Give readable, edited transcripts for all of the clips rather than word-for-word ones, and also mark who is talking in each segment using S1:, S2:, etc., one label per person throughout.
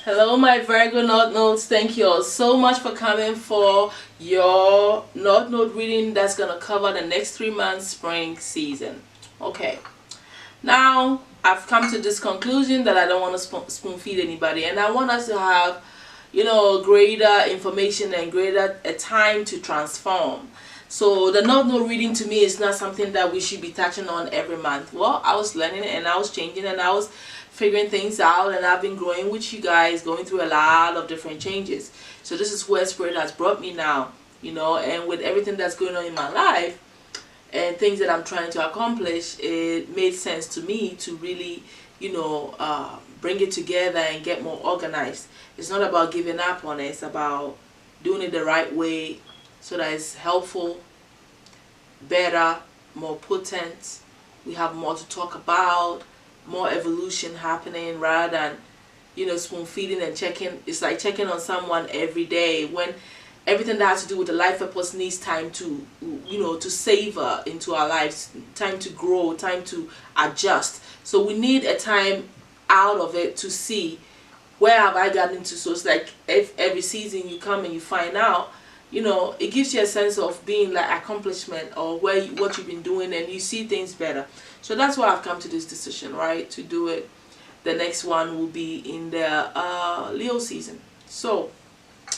S1: Hello my Virgo North Nodes, thank you all so much for coming for your North Node reading that's going to cover the next 3 months spring season. Okay, now I've come to this conclusion that I don't want to spoon feed anybody, and I want us to have, greater information and greater time to transform. So the North Node reading to me is not something that we should be touching on every month. Well, I was learning and I was changing and I was figuring things out, and I've been growing with you guys, going through a lot of different changes. So this is where Spirit has brought me now, and with everything that's going on in my life and things that I'm trying to accomplish, it made sense to me to really, bring it together and get more organized. It's not about giving up on it, it's about doing it the right way so that it's helpful, better, more potent. We have more to talk about, more evolution happening, rather than spoon feeding and checking. It's like checking on someone every day when everything that has to do with the life purpose needs time to to savor into our lives, time to grow, time to adjust. So we need a time out of it to see where have I gotten into. So it's like if every season you come and you find out, it gives you a sense of being like accomplishment or what you've been doing, and you see things better. So that's why I've come to this decision, right, to do it. The next one will be in the Leo season. So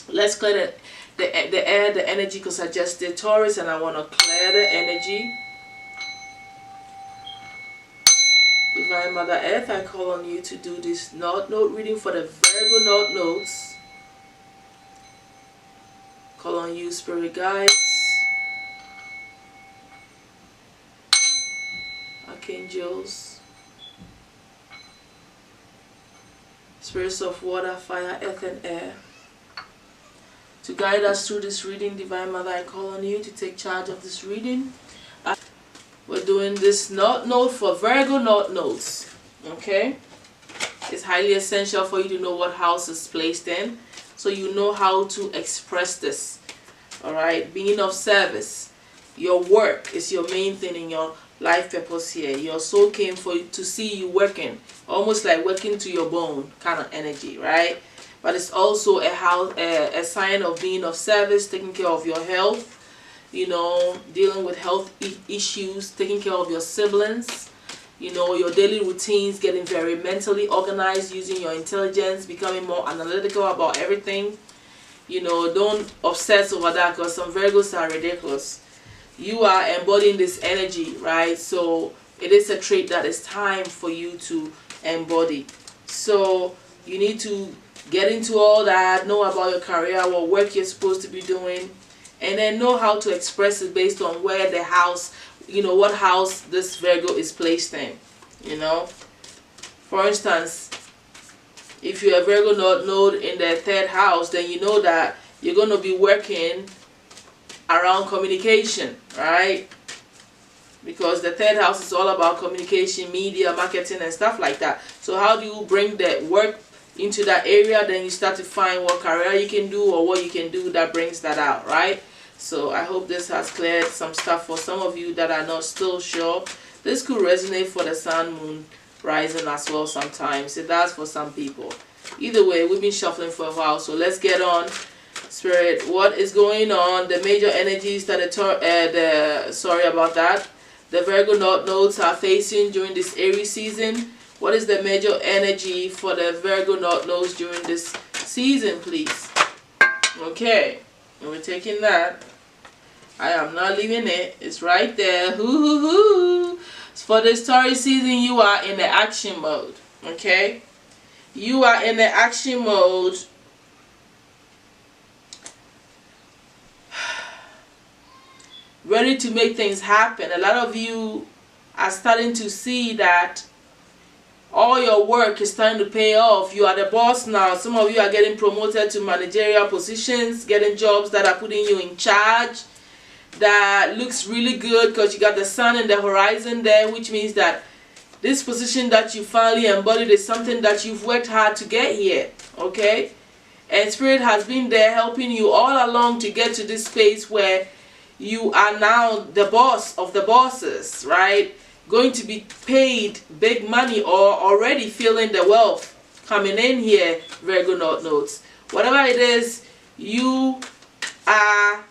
S1: let's clear the air, the energy, because I just did Taurus and I want to clear the energy. Divine Mother Earth, I call on you to do this North Node reading for the Virgo North Nodes. Call on you, Spirit Guides, Archangels, Spirits of water, fire, earth and air, to guide us through this reading. Divine Mother, I call on you to take charge of this reading. We're doing this North Node for Virgo North Nodes. Okay? It's highly essential for you to know what house is placed in, so you know how to express this. Alright, being of service. Your work is your main thing in your life purpose here. Your soul came for you to see you working, almost like working to your bone kind of energy, right? But it's also a sign of being of service, taking care of your health, dealing with health issues, taking care of your siblings, your daily routines, getting very mentally organized, using your intelligence, becoming more analytical about everything. Don't obsess over that, because some Virgos are ridiculous. You are embodying this energy, right? So it is a trait that is time for you to embody. So you need to get into all that, know about your career, what work you're supposed to be doing, and then know how to express it based on where the house, what house this Virgo is placed in. For instance, if you're a Virgo node in the 3rd house, then you know that you're going to be working around communication, right? Because the 3rd house is all about communication, media, marketing and stuff like that. So how do you bring the work into that area? Then you start to find what career you can do or what you can do that brings that out, right? So I hope this has cleared some stuff for some of you that are not still sure. This could resonate for the sun, moon, rising as well sometimes. It does for some people. Either way, we've been shuffling for a while, so let's get on. Spirit, what is going on? The major energies that the Virgo North Nodes are facing during this Aries season. What is the major energy for the Virgo North Nodes during this season, please? Okay, and we're taking that. I am not leaving it. It's right there. Hoo hoo hoo. For this Taurus season, you are in the action mode. Okay? You are in the action mode. Ready to make things happen. A lot of you are starting to see that all your work is starting to pay off. You are the boss now. Some of you are getting promoted to managerial positions, getting jobs that are putting you in charge. That looks really good because you got the sun in the horizon there, which means that this position that you finally embodied is something that you've worked hard to get here. Okay? And Spirit has been there helping you all along to get to this space where you are now the boss of the bosses, right? Going to be paid big money or already feeling the wealth coming in here, Virgo North Nodes. Whatever it is, you are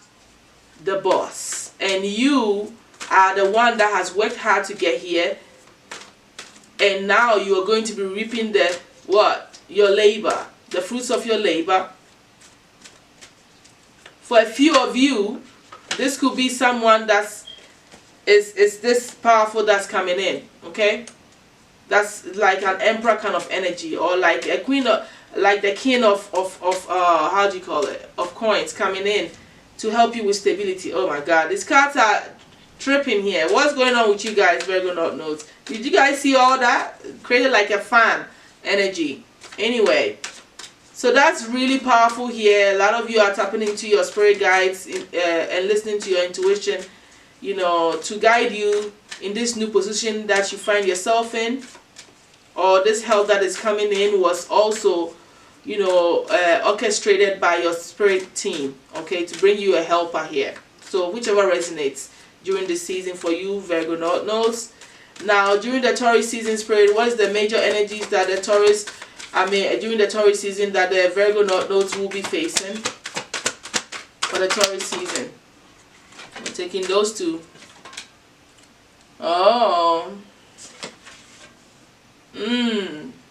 S1: the boss, and you are the one that has worked hard to get here, and now you are going to be reaping the what? Your labor, the fruits of your labor. For a few of you, this could be someone that's is this powerful that's coming in, okay? That's like an emperor kind of energy, or like a queen of, like the king of how do you call it, of coins coming in to help you with stability. Oh my God, these cards are tripping here. What's going on with you guys, Virgo North Nodes? Did you guys see all that? Created like a fan energy. Anyway, so that's really powerful here. A lot of you are tapping into your spirit guides and listening to your intuition, you know, to guide you in this new position that you find yourself in, or this help that is coming in was also, you know, orchestrated by your spirit team, okay, to bring you a helper here. So whichever resonates during this season for you, Virgo North Nodes. Now, during the Taurus season, spirit, what is the major energies that the Taurus, during the Taurus season that the Virgo North Nodes will be facing for the Taurus season? I'm taking those two. Oh.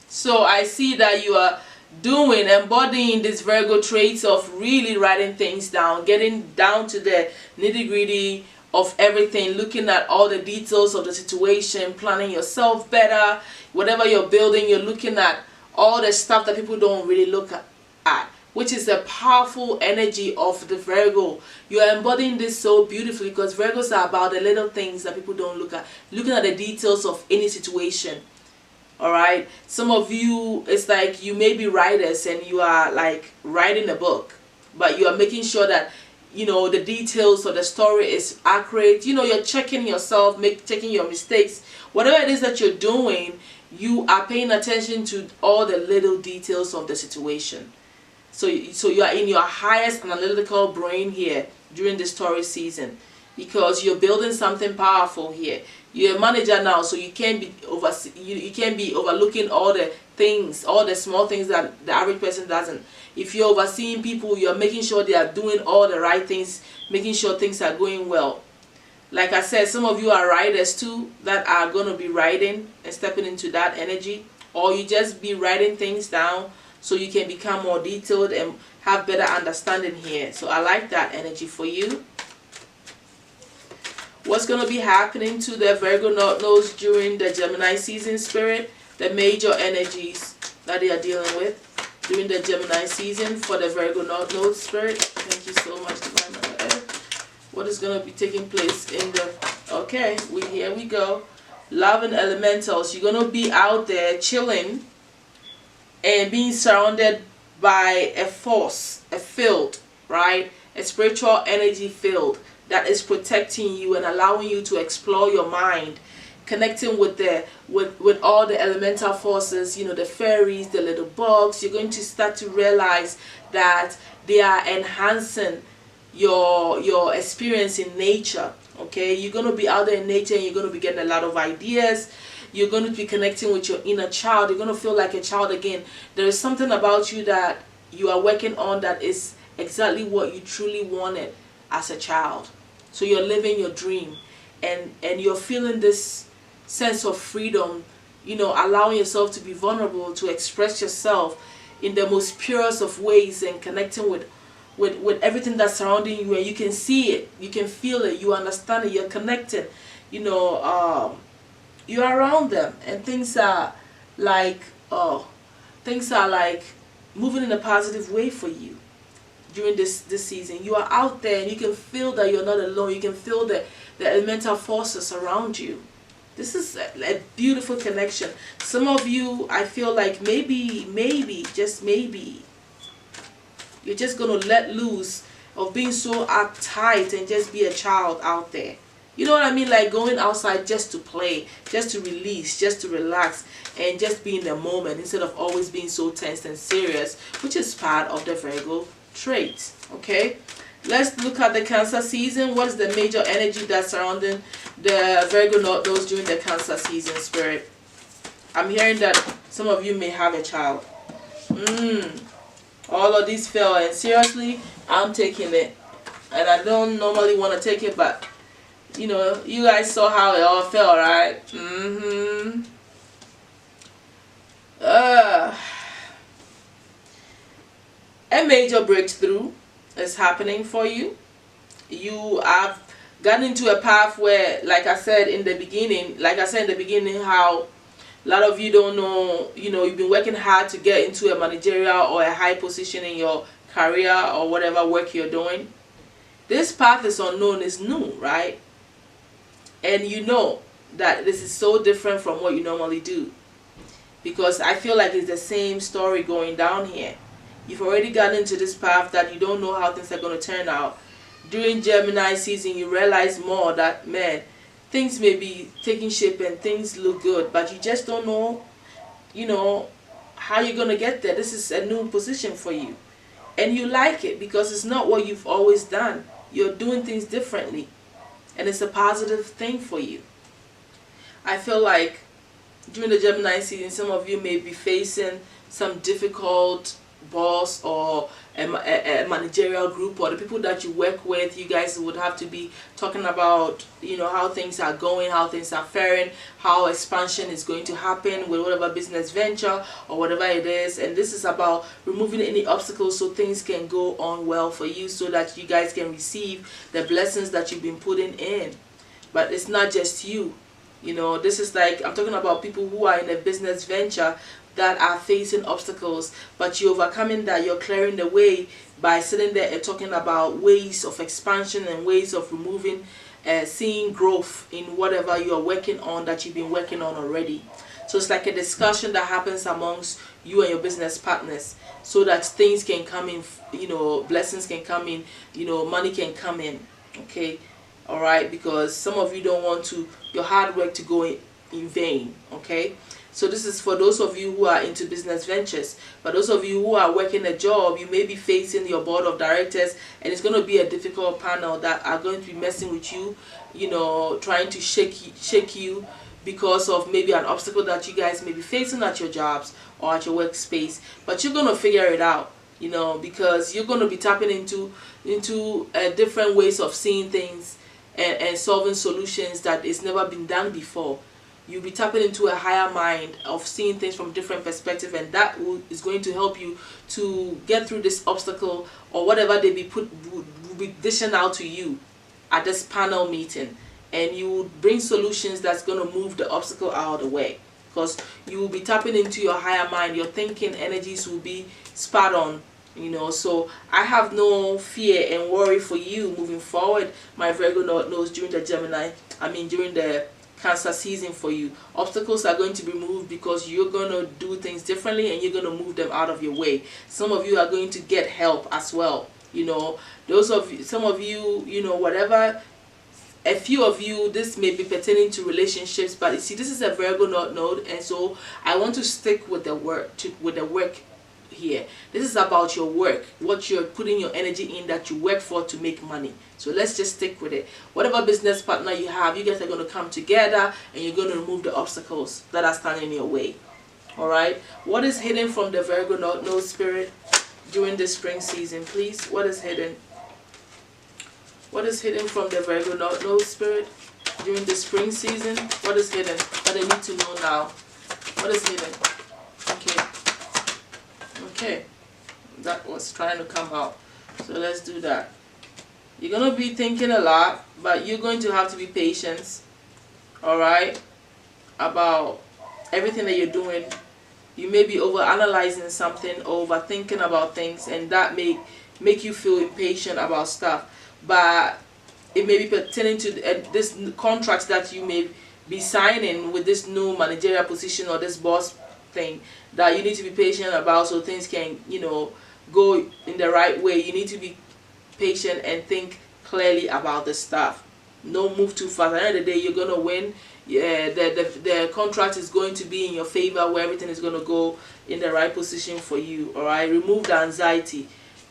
S1: So I see that you are embodying this Virgo traits of really writing things down, getting down to the nitty-gritty of everything, looking at all the details of the situation, planning yourself better. Whatever you're building, you're looking at all the stuff that people don't really look at, which is the powerful energy of the Virgo. You are embodying this so beautifully, because Virgos are about the little things that people don't look at, looking at the details of any situation. All right, some of you, it's like you may be writers and you are like writing a book, but you are making sure that, you know, the details of the story is accurate. You know, you're checking yourself, checking your mistakes. Whatever it is that you're doing, you are paying attention to all the little details of the situation. So you are in your highest analytical brain here during this Taurus season, because you're building something powerful here. You're a manager now, so you can't be you can't be overlooking all the things, all the small things that the average person doesn't. If you're overseeing people, you're making sure they are doing all the right things, making sure things are going well. Like I said, some of you are writers too, that are going to be writing and stepping into that energy, or you just be writing things down so you can become more detailed and have better understanding here. So I like that energy for you. What's going to be happening to the Virgo North Nodes during the Gemini season, spirit? The major energies that they are dealing with during the Gemini season for the Virgo North Node, spirit. Thank you so much, Divine Mother Earth. What is going to be taking place in the... Okay, here we go. Love and elementals. You're going to be out there chilling and being surrounded by a force, a field, right? A spiritual energy field that is protecting you and allowing you to explore your mind, connecting with the with all the elemental forces, you know, the fairies, the little bugs. You're going to start to realize that they are enhancing your experience in nature. Okay, you're going to be out there in nature and you're going to be getting a lot of ideas. You're going to be connecting with your inner child. You're going to feel like a child again. There is something about you that you are working on that is exactly what you truly wanted as a child. So you're living your dream, and you're feeling this sense of freedom, you know, allowing yourself to be vulnerable, to express yourself in the most purest of ways, and connecting with everything that's surrounding you, and you can see it, you can feel it, you understand it, you're connected, you know, you're around them, and things are like moving in a positive way for you. During this season, you are out there and you can feel that you're not alone. You can feel the elemental forces around you. This is a beautiful connection. Some of you, I feel like maybe, just maybe, you're just going to let loose of being so uptight and just be a child out there. You know what I mean? Like going outside just to play, just to release, just to relax, and just be in the moment instead of always being so tense and serious, which is part of the Virgo traits. Okay, let's look at the Cancer season. What is the major energy that's surrounding the Virgo North Nodes during the Cancer season, spirit? I'm hearing that some of you may have a child. All of these fell, and seriously, I'm taking it. And I don't normally want to take it, but you know, you guys saw how it all fell, right? A major breakthrough is happening for you. You have gotten into a path where, like I said in the beginning, how a lot of you don't know, you know, you've been working hard to get into a managerial or a high position in your career or whatever work you're doing. This path is unknown, is new, right? And you know that this is so different from what you normally do, because I feel like it's the same story going down here. You've already gotten into this path that you don't know how things are going to turn out. During Gemini season, you realize more that, man, things may be taking shape and things look good, but you just don't know, you know, how you're going to get there. This is a new position for you. And you like it because it's not what you've always done. You're doing things differently. And it's a positive thing for you. I feel like during the Gemini season, some of you may be facing some difficult boss or a managerial group, or the people that you work with. You guys would have to be talking about, you know, how things are going, how things are faring, how expansion is going to happen with whatever business venture or whatever it is. And this is about removing any obstacles so things can go on well for you, so that you guys can receive the blessings that you've been putting in. But it's not just you. You know, this is like, I'm talking about people who are in a business venture that are facing obstacles, but you're overcoming that. You're clearing the way by sitting there and talking about ways of expansion and ways of removing, seeing growth in whatever you're working on that you've been working on already. So it's like a discussion that happens amongst you and your business partners, so that things can come in, you know, blessings can come in, you know, money can come in. Okay, all right, because some of you don't want your hard work to go in vain. Okay. So this is for those of you who are into business ventures. But those of you who are working a job, you may be facing your board of directors, and it's going to be a difficult panel that are going to be messing with you, you know, trying to shake you because of maybe an obstacle that you guys may be facing at your jobs or at your workspace. But you're going to figure it out, you know, because you're going to be tapping into different ways of seeing things and solving solutions that it's never been done before. You'll be tapping into a higher mind of seeing things from different perspectives, and that is going to help you to get through this obstacle or whatever they will be dishing out to you at this panel meeting. And you will bring solutions that's going to move the obstacle out of the way, because you will be tapping into your higher mind. Your thinking energies will be spot on, you know. So I have no fear and worry for you moving forward, my Virgo knows, during the Cancer season for you. Obstacles are going to be moved because you're going to do things differently, and you're going to move them out of your way. Some of you are going to get help as well, you know. Some of you, you know, whatever, a few of you, this may be pertaining to relationships, but you see, this is a Virgo node, and so I want to stick with the work here. This is about your work, what you're putting your energy in, that you work for to make money. So let's just stick with it. Whatever business partner you have, you guys are going to come together and you're going to remove the obstacles that are standing in your way. All right. What is hidden from the Virgo node spirit during the spring season, please? What is hidden? What is hidden from the Virgo node spirit during the spring season? What is hidden that they need to know now? What is hidden? Okay. Okay, that was trying to come out, so let's do that. You're going to be thinking a lot, but you're going to have to be patient, alright, about everything that you're doing. You may be over-analyzing something, overthinking about things, and that may make you feel impatient about stuff. But it may be pertaining to this contract that you may be signing with this new managerial position or this boss thing that you need to be patient about, so things can, you know, go in the right way. You need to be patient and think clearly about the stuff. Don't move too fast. At the end of the day, you're gonna win. Yeah, the contract is going to be in your favor, where everything is going to go in the right position for you. All right, remove the anxiety.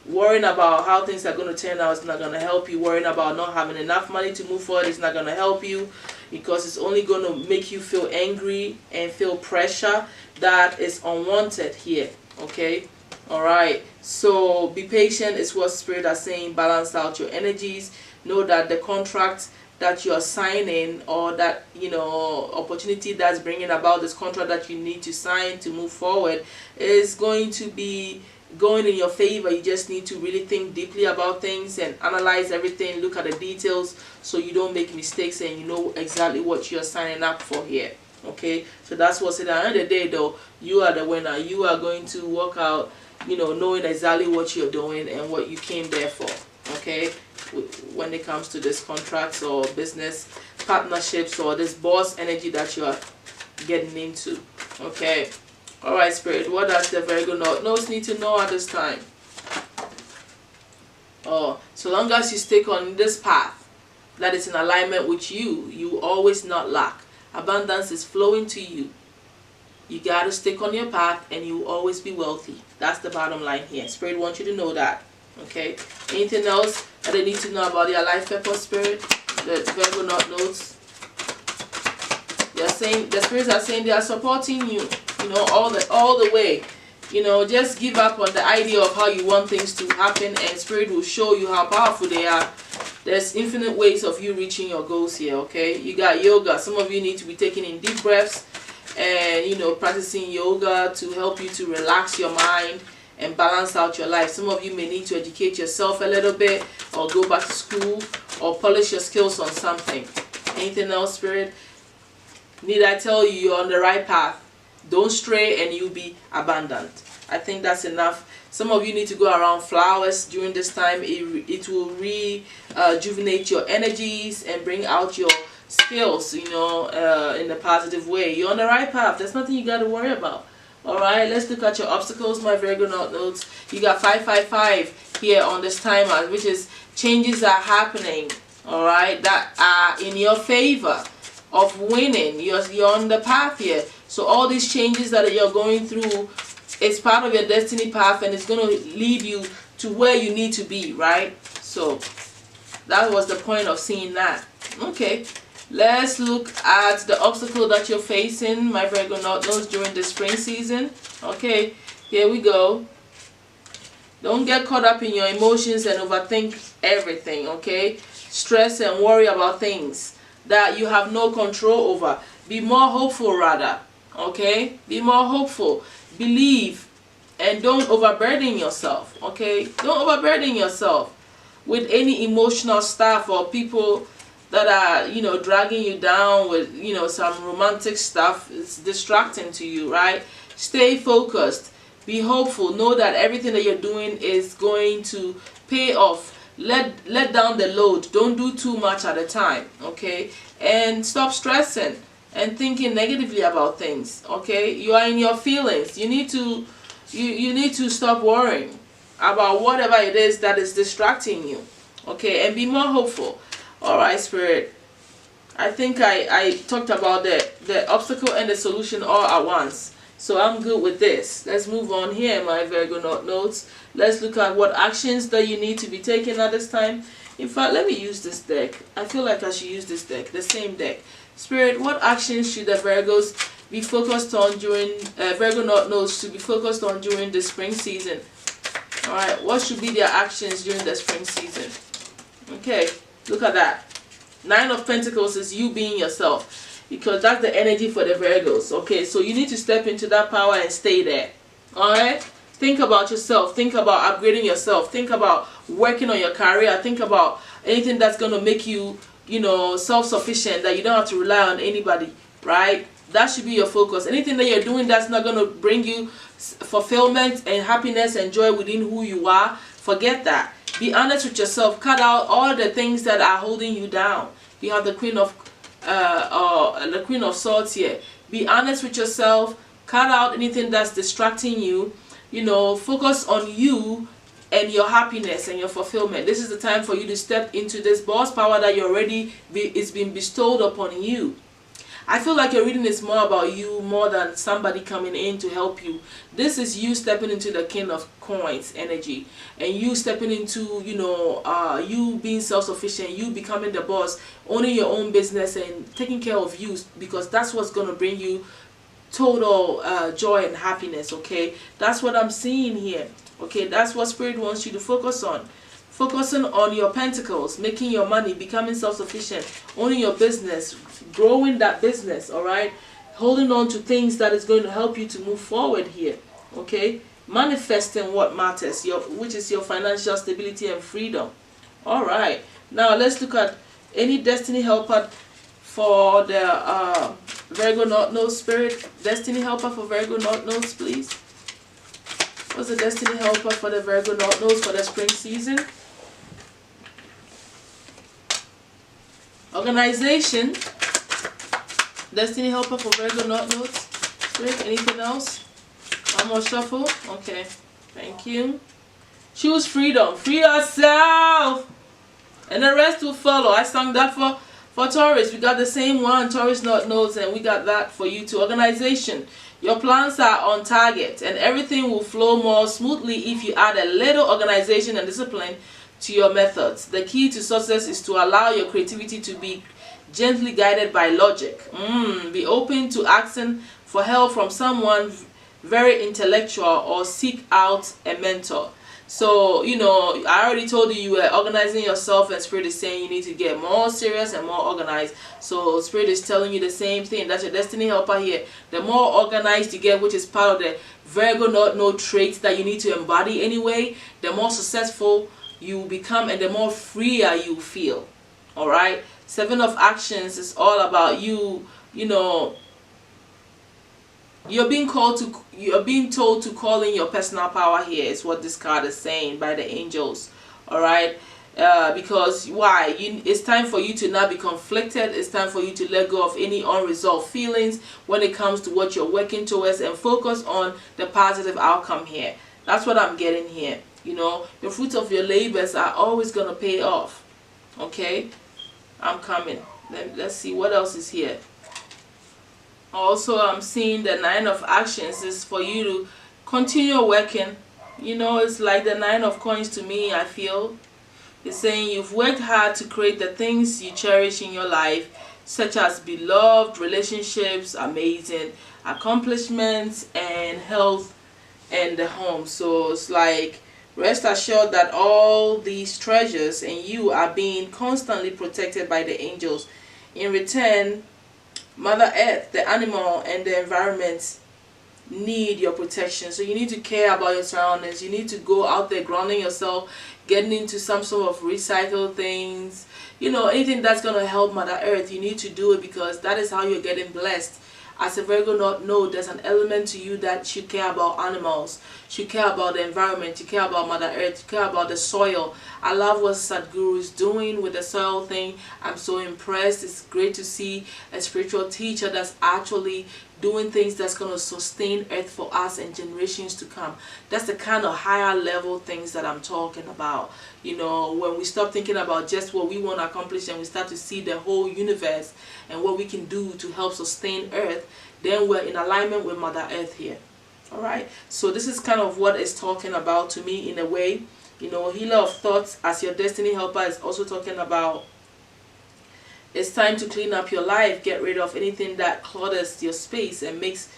S1: Worrying about how things are going to turn out is not going to help you. Worrying about not having enough money to move forward is not going to help you, because it's only going to make you feel angry and feel pressure that is unwanted here. Okay, all right, so be patient is what spirit are saying. Balance out your energies. Know that the contract that you're signing, or that, you know, opportunity that's bringing about this contract that you need to sign to move forward, is going to be going in your favor. You just need to really think deeply about things and analyze everything, look at the details, so you don't make mistakes and you know exactly what you're signing up for here. Okay, so that's what's at the end of the day, though. You are the winner. You are going to walk out, you know, knowing exactly what you're doing and what you came there for. Okay, when it comes to this contracts or business partnerships or this boss energy that you are getting into. Okay, all right, spirit, what does the Virgo nodes need to know at this time? Oh, so long as you stick on this path that is in alignment with you, you always not lack. Abundance is flowing to you. You got to stick on your path and you will always be wealthy. That's the bottom line here. Spirit wants you to know that. Okay, anything else that they need to know about their life purpose, spirit? The Virgo nodes, they are saying, the spirits are saying they are supporting you, you know, all the way. You know, just give up on the idea of how you want things to happen, and spirit will show you how powerful they are. There's infinite ways of you reaching your goals here. Okay, you got yoga. Some of you need to be taking in deep breaths and, you know, practicing yoga to help you to relax your mind and balance out your life. Some of you may need to educate yourself a little bit, or go back to school, or polish your skills on something. Anything else, spirit? Need I tell you, you're on the right path. Don't stray and you'll be abundant. I think that's enough. Some of you need to go around flowers during this time. It will rejuvenate your energies and bring out your skills, you know, in a positive way. You're on the right path. There's nothing you got to worry about. Alright, let's look at your obstacles, my Virgo nodes. You got 555 here on this timer, which is changes are happening, alright, that are in your favor of winning. You're on the path here. So all these changes that you're going through, it's part of your destiny path, and it's going to lead you to where you need to be, right? So that was the point of seeing that. Okay. Let's look at the obstacle that you're facing, my Virgo nodes, during the spring season. Okay, here we go. Don't get caught up in your emotions and overthink everything, okay? Stress and worry about things that you have no control over. Be more hopeful, rather, okay? Be more hopeful. Believe, and don't overburden yourself, okay? Don't overburden yourself with any emotional stuff or people that are, you know, dragging you down with, you know, some romantic stuff. It's distracting to you, right? Stay focused. Be hopeful. Know that everything that you're doing is going to pay off. Let down the load. Don't do too much at a time, okay? And stop stressing and thinking negatively about things, okay? You are in your feelings. You need to you need to stop worrying about whatever it is that is distracting you, okay? And be more hopeful. Alright, spirit, I think I talked about the obstacle and the solution all at once, so I'm good with this. Let's move on here, my Virgo nodes. Let's look at what actions that you need to be taking at this time. In fact, let me use this deck. I feel like I should use this deck, the same deck. Spirit, what actions should the Virgos be focused on during Virgo nodes to be focused on during the spring season? Alright, what should be their actions during the spring season? Okay. Look at that. 9 of Pentacles is you being yourself, because that's the energy for the Virgos. Okay, so you need to step into that power and stay there. Alright? Think about yourself. Think about upgrading yourself. Think about working on your career. Think about anything that's going to make you, you know, self-sufficient, that you don't have to rely on anybody. Right? That should be your focus. Anything that you're doing that's not going to bring you fulfillment and happiness and joy within who you are, forget that. Be honest with yourself. Cut out all the things that are holding you down. You have the Queen of Swords here. Be honest with yourself. Cut out anything that's distracting you. You know, focus on you and your happiness and your fulfillment. This is the time for you to step into this boss power that is being bestowed upon you. I feel like your reading is more about you more than somebody coming in to help you. This is you stepping into the King of Coins energy, and you stepping into, you know, you being self-sufficient, you becoming the boss, owning your own business and taking care of you, because that's what's going to bring you total joy and happiness. Okay, that's what I'm seeing here. Okay, that's what Spirit wants you to focus on. Focusing on your pentacles, making your money, becoming self-sufficient, owning your business, growing that business. All right, holding on to things that is going to help you to move forward here. Okay, manifesting what matters, which is your financial stability and freedom. All right, now let's look at any destiny helper for the Virgo North Node Spirit. Destiny helper for Virgo North Nodes, please. What's the destiny helper for the Virgo North Nodes for the spring season? Organization. Destiny helper for Virgo North Nodes. Spirit. Anything else? One more shuffle. Okay. Thank you. Choose freedom. Free yourself. And the rest will follow. I sang that for Taurus. We got the same one, Taurus North Nodes, and we got that for you too. Organization. Your plans are on target, and everything will flow more smoothly if you add a little organization and discipline to your methods. The key to success is to allow your creativity to be gently guided by logic. Be open to asking for help from someone very intellectual or seek out a mentor. So, you know, I already told you were organizing yourself, and Spirit is saying you need to get more serious and more organized. So Spirit is telling you the same thing. That's your destiny helper here. The more organized you get, which is part of the Virgo North Node traits that you need to embody anyway, the more successful you become and the more freer you feel. All right, Seven of Actions is all about you. You know, you're being told to call in your personal power here, is what this card is saying by the angels. All right, because why? It's time for you to not be conflicted. It's time for you to let go of any unresolved feelings when it comes to what you're working towards, and focus on the positive outcome here. That's what I'm getting here. You know, the fruits of your labors are always going to pay off. Okay, I'm coming. Let's see what else is here. Also, I'm seeing the Nine of Actions is for you to continue working. You know, it's like the Nine of Coins to me, I feel. It's saying you've worked hard to create the things you cherish in your life, such as beloved relationships, amazing accomplishments, and health and the home. So it's like, rest assured that all these treasures and you are being constantly protected by the angels. In return, Mother Earth, the animal, and the environment need your protection. So you need to care about your surroundings. You need to go out there grounding yourself, getting into some sort of recycled things. You know, anything that's going to help Mother Earth, you need to do it, because that is how you're getting blessed. As a Virgo North Node, there's an element to you that should care about animals, should care about the environment, you care about Mother Earth, you care about the soil. I love what Sadhguru is doing with the soil thing. I'm so impressed. It's great to see a spiritual teacher that's actually doing things that's going to sustain Earth for us and generations to come. That's the kind of higher level things that I'm talking about. You know, when we stop thinking about just what we want to accomplish and we start to see the whole universe and what we can do to help sustain Earth, then we're in alignment with Mother Earth here. All right, so this is kind of what it's talking about to me in a way. You know, Healer of Thoughts as your destiny helper is also talking about it's time to clean up your life, get rid of anything that clutters your space and makes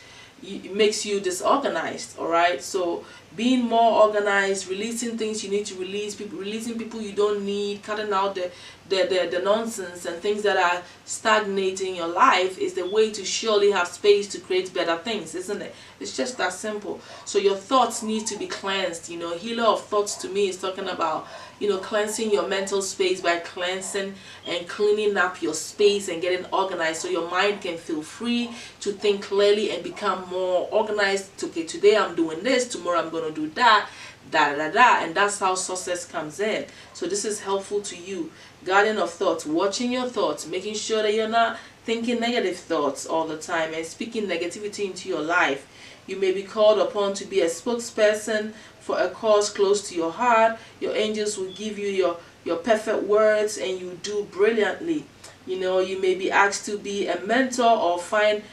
S1: you disorganized. All right, so being more organized, releasing things you need to release, releasing people you don't need, cutting out the nonsense and things that are stagnating your life is the way to surely have space to create better things, isn't it? It's just that simple. So your thoughts need to be cleansed. You know, Healer of Thoughts to me is talking about, you know, cleansing your mental space by cleansing and cleaning up your space and getting organized so your mind can feel free to think clearly and become more organized. Okay, today I'm doing this, tomorrow I'm going to do that, and that's how success comes in. So this is helpful to you. Guardian of Thoughts, watching your thoughts, making sure that you're not thinking negative thoughts all the time and speaking negativity into your life. You may be called upon to be a spokesperson for a cause close to your heart. Your angels will give you your perfect words and you do brilliantly. You know, you may be asked to be a mentor or find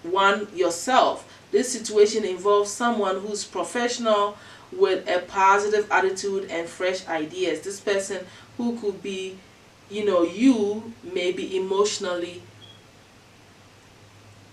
S1: one yourself. This situation involves someone who's professional with a positive attitude and fresh ideas. This person who could be, you know, you may be emotionally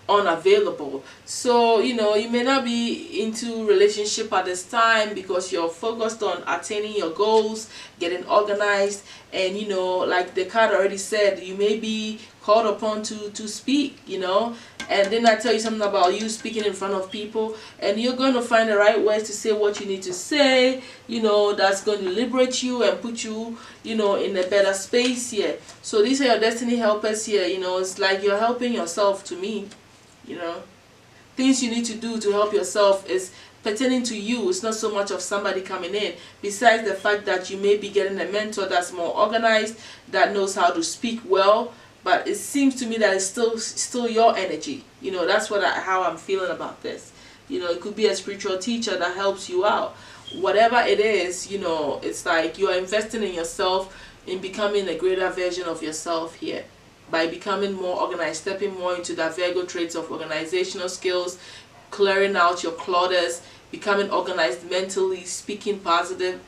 S1: unavailable. So you know, you may not be into relationship at this time because you're focused on attaining your goals, getting organized, and you know, like the card already said, you may be called upon to speak, you know. And then I tell you something about you speaking in front of people, and you're going to find the right words to say what you need to say, you know, that's going to liberate you and put you, you know, in a better space here. So these are your destiny helpers here, you know. It's like you're helping yourself to me, you know. Things you need to do to help yourself is pertaining to you. It's not so much of somebody coming in, besides the fact that you may be getting a mentor that's more organized, that knows how to speak well. But it seems to me that it's still your energy. You know, that's how I'm feeling about this. You know, it could be a spiritual teacher that helps you out. Whatever it is, you know, it's like you are investing in yourself, in becoming a greater version of yourself here. By becoming more organized, stepping more into that Virgo traits of organizational skills, clearing out your clutters, becoming organized mentally, speaking positivity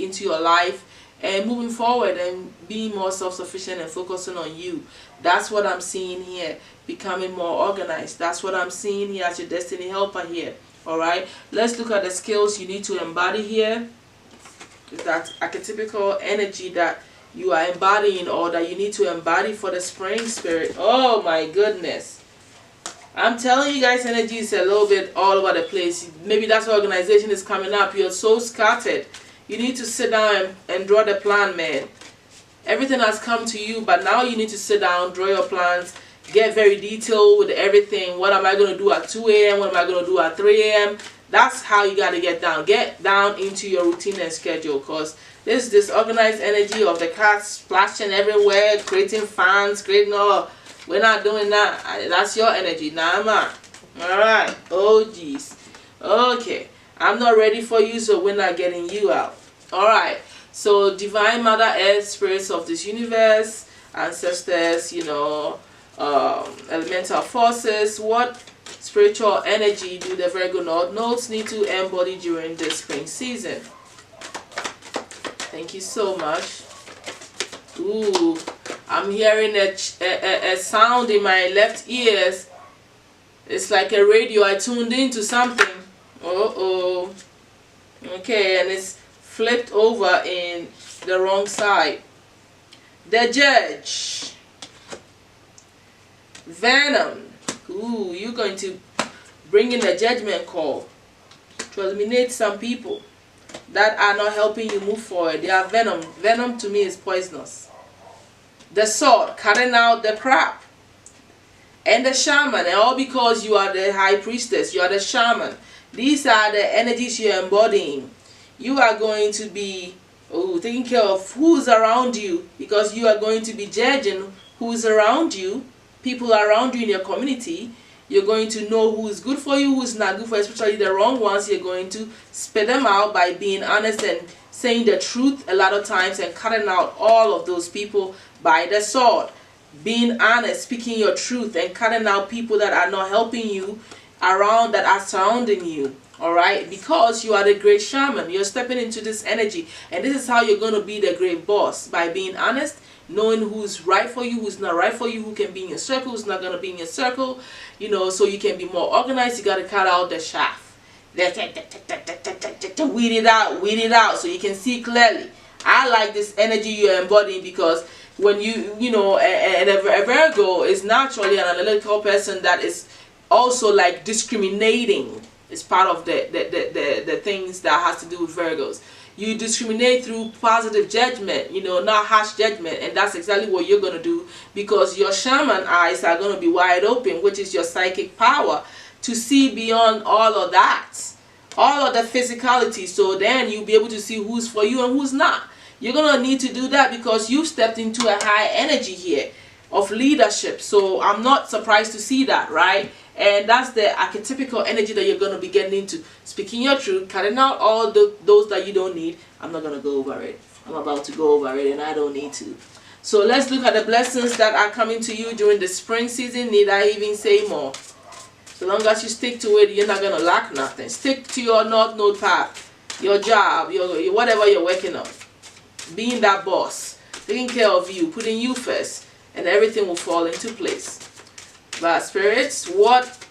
S1: into your life, and moving forward and being more self-sufficient and focusing on you. That's what I'm seeing here. Becoming more organized. That's what I'm seeing here as your destiny helper here. Alright, let's look at the skills you need to embody here. That archetypical energy that you are embodying, or that you need to embody for the spring spirit. Oh my goodness. I'm telling you guys, energy is a little bit all over the place. Maybe that's why organization is coming up. You're so scattered. You need to sit down and draw the plan, man. Everything has come to you, but now you need to sit down, draw your plans, get very detailed with everything. What am I going to do at 2 a.m.? What am I going to do at 3 a.m.? That's how you got to get down. Get down into your routine and schedule, because this disorganized energy of the cats splashing everywhere, creating fans, creating all. We're not doing that. That's your energy. Nah, man. Alright. Oh, jeez. Okay. I'm not ready for you, so we're not getting you out. Alright, so Divine Mother Earth, spirits of this universe, ancestors, you know, elemental forces, what spiritual energy do the Virgo North Nodes need to embody during the spring season? Thank you so much. Ooh, I'm hearing a sound in my left ears. It's like a radio. I tuned into something. Uh-oh. Okay, and it's flipped over in the wrong side. The Judge. Venom. Ooh, you're going to bring in a judgment call to eliminate some people that are not helping you move forward. They are venom. Venom to me is poisonous. The Sword, cutting out the crap. And the Shaman, and all because you are the High Priestess, you are the Shaman. These are the energies you're embodying. You are going to be taking care of who's around you, because you are going to be judging who's around you, people around you in your community. You're going to know who's good for you, who's not good for you, especially the wrong ones. You're going to spit them out by being honest and saying the truth a lot of times, and cutting out all of those people by the sword. Being honest, speaking your truth, and cutting out people that are not helping you around, that are surrounding you. Alright, because you are the great shaman. You're stepping into this energy, and this is how you're going to be the great boss, by being honest, knowing who's right for you, who's not right for you, who can be in your circle, who's not going to be in your circle, you know, so you can be more organized. You got to cut out the chaff. Weed it out so you can see clearly. I like this energy you're embodying, because when you know, a Virgo is naturally an analytical person that is also like discriminating. It's part of the things that has to do with Virgos. You discriminate through positive judgment, you know, not harsh judgment, and that's exactly what you're going to do, because your shaman eyes are going to be wide open, which is your psychic power, to see beyond all of that, all of the physicality. So then you'll be able to see who's for you and who's not. You're going to need to do that because you've stepped into a high energy here of leadership. So I'm not surprised to see that, right? And that's the archetypical energy that you're going to be getting into. Speaking your truth, cutting out all those that you don't need. I'm not going to go over it. I'm about to go over it, and I don't need to. So let's look at the blessings that are coming to you during the spring season. Need I even say more? So long as you stick to it, you're not going to lack nothing. Stick to your North Node path, your job, your whatever you're working on. Being that boss, taking care of you, putting you first, and everything will fall into place. But spirits, what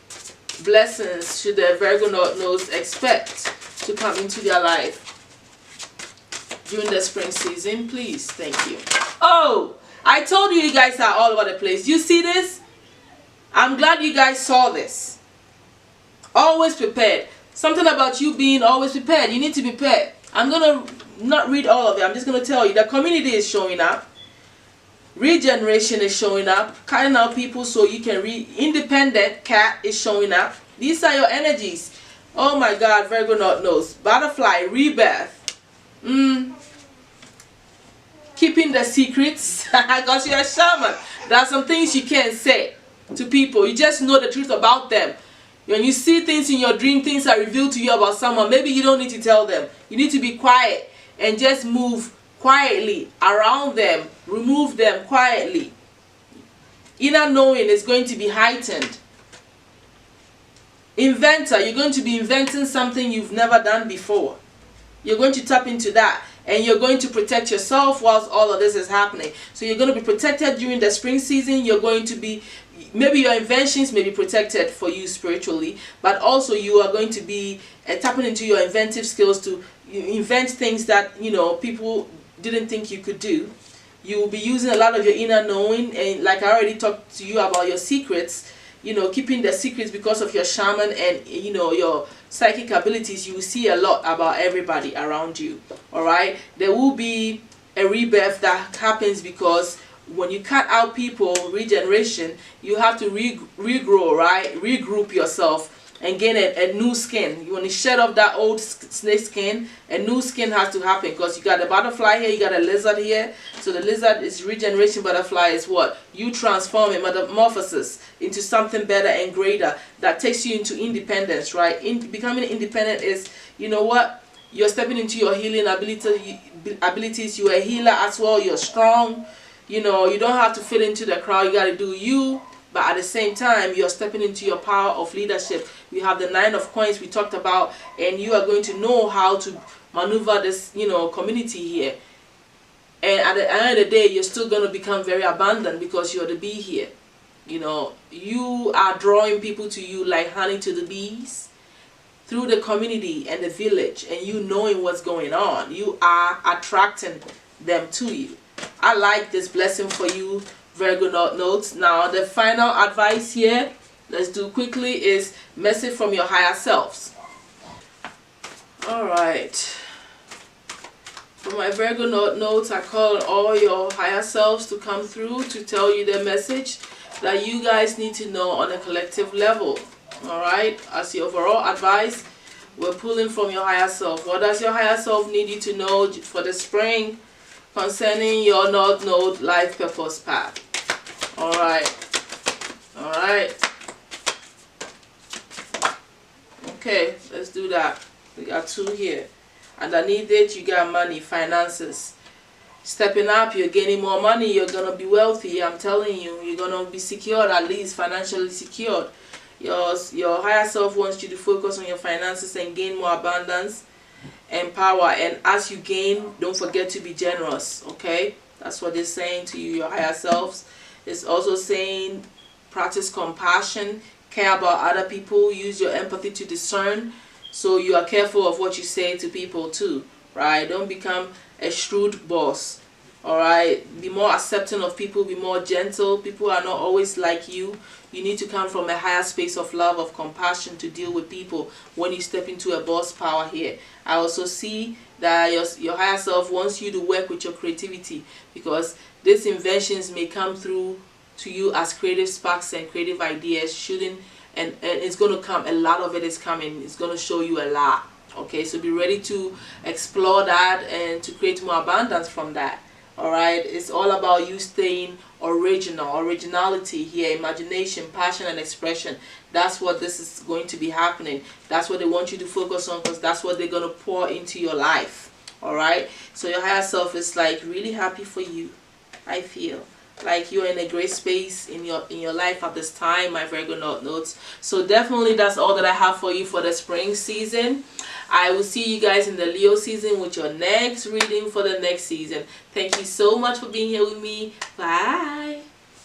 S1: blessings should the Virgo North Nodes expect to come into their life during the spring season? Please. Thank you. Oh, I told you guys are all over the place. You see this? I'm glad you guys saw this. Always prepared. Something about you being always prepared. You need to be prepared. I'm going to not read all of it. I'm just going to tell you the community is showing up. Regeneration is showing up. Cutting out people so you can read. Independent cat is showing up. These are your energies. Oh my God, Virgo North knows. Butterfly, rebirth. Keeping the secrets. Because you're a shaman. There are some things you can't say to people. You just know the truth about them. When you see things in your dream, things are revealed to you about someone. Maybe you don't need to tell them. You need to be quiet and just move quietly around them. Remove them quietly. Inner knowing is going to be heightened. Inventor, you're going to be inventing something you've never done before. You're going to tap into that. And you're going to protect yourself whilst all of this is happening. So you're going to be protected during the spring season. You're going to be, maybe your inventions may be protected for you spiritually, but also you are going to be tapping into your inventive skills to invent things that, you know, people didn't think you could do. You will be using a lot of your inner knowing, and like I already talked to you about your secrets, you know, keeping the secrets because of your shaman and, you know, your psychic abilities. You will see a lot about everybody around you. All right, there will be a rebirth that happens because when you cut out people, regeneration, you have to regrow, right? Regroup yourself and gain a new skin. You want to shed off that old snake skin. A new skin has to happen because you got a butterfly here, you got a lizard here. So the lizard is regeneration, butterfly is what? You transform it, metamorphosis, into something better and greater that takes you into independence, right? Becoming independent is, you know what? You're stepping into your healing abilities. You're a healer as well. You're strong. You know, you don't have to fit into the crowd. You got to do you. But at the same time, you're stepping into your power of leadership. We have the 9 of coins we talked about, and you are going to know how to maneuver this, you know, community here. And at the end of the day, you're still going to become very abundant because you're the bee here. You know, you are drawing people to you like honey to the bees through the community and the village, and you knowing what's going on. You are attracting them to you. I like this blessing for you, Virgo North Nodes. Now, the final advice here, let's do quickly, is message from your higher selves. All right. For my Virgo North Nodes, I call all your higher selves to come through to tell you the message that you guys need to know on a collective level. All right. As your overall advice, we're pulling from your higher self. What does your higher self need you to know for the spring concerning your North Node life purpose path? All right. All right. Okay, let's do that. We got 2 here. Underneath it, you got money, finances. Stepping up, you're gaining more money, you're going to be wealthy. I'm telling you, you're going to be secured, at least financially secured. Your higher self wants you to focus on your finances and gain more abundance and power. And as you gain, don't forget to be generous, okay? That's what they're saying to you, your higher selves. It's also saying practice compassion, care about other people, use your empathy to discern. So you are careful of what you say to people too, right? Don't become a shrewd boss, all right? Be more accepting of people, be more gentle. People are not always like you. You need to come from a higher space of love, of compassion to deal with people when you step into a boss power here. I also see that your higher self wants you to work with your creativity, because these inventions may come through to you as creative sparks and creative ideas shooting, and it's going to come. A lot of it is coming. It's going to show you a lot. Okay, so be ready to explore that and to create more abundance from that. All right, it's all about you staying originality here, imagination, passion, and expression. That's what this is going to be happening. That's what they want you to focus on, because that's what they're going to pour into your life. All right, so your higher self is like really happy for you. I feel like you're in a great space in your life at this time, my Virgo North Nodes. So definitely that's all that I have for you for the spring season. I will see you guys in the Leo season with your next reading for the next season. Thank you so much for being here with me. Bye.